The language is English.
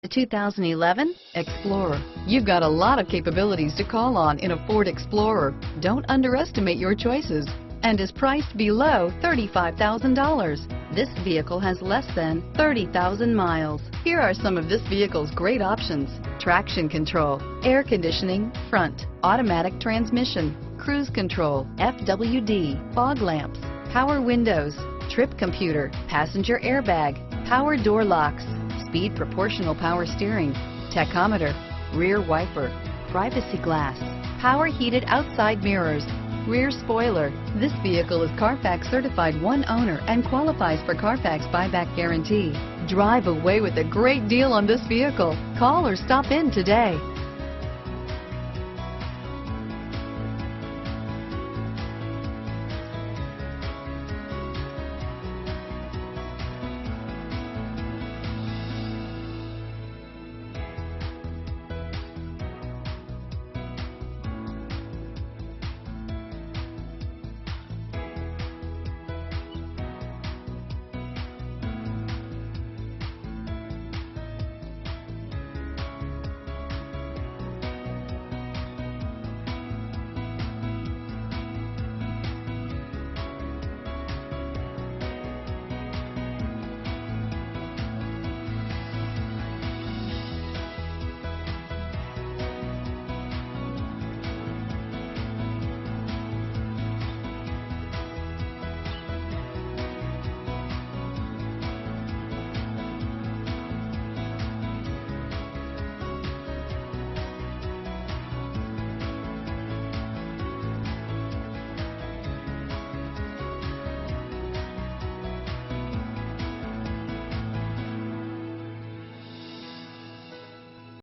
The 2011 Explorer. You've got a lot of capabilities to call on in a Ford Explorer. Don't underestimate your choices, and is priced below $35,000. This vehicle has less than 30,000 miles. Here are some of this vehicle's great options: traction control, air conditioning, front, automatic transmission, cruise control, FWD, fog lamps, power windows, trip computer, passenger airbag, power door locks, speed proportional power steering, tachometer, rear wiper, privacy glass, power heated outside mirrors, rear spoiler. This vehicle is Carfax certified one owner and qualifies for Carfax buyback guarantee. Drive away with a great deal on this vehicle. Call or stop in today.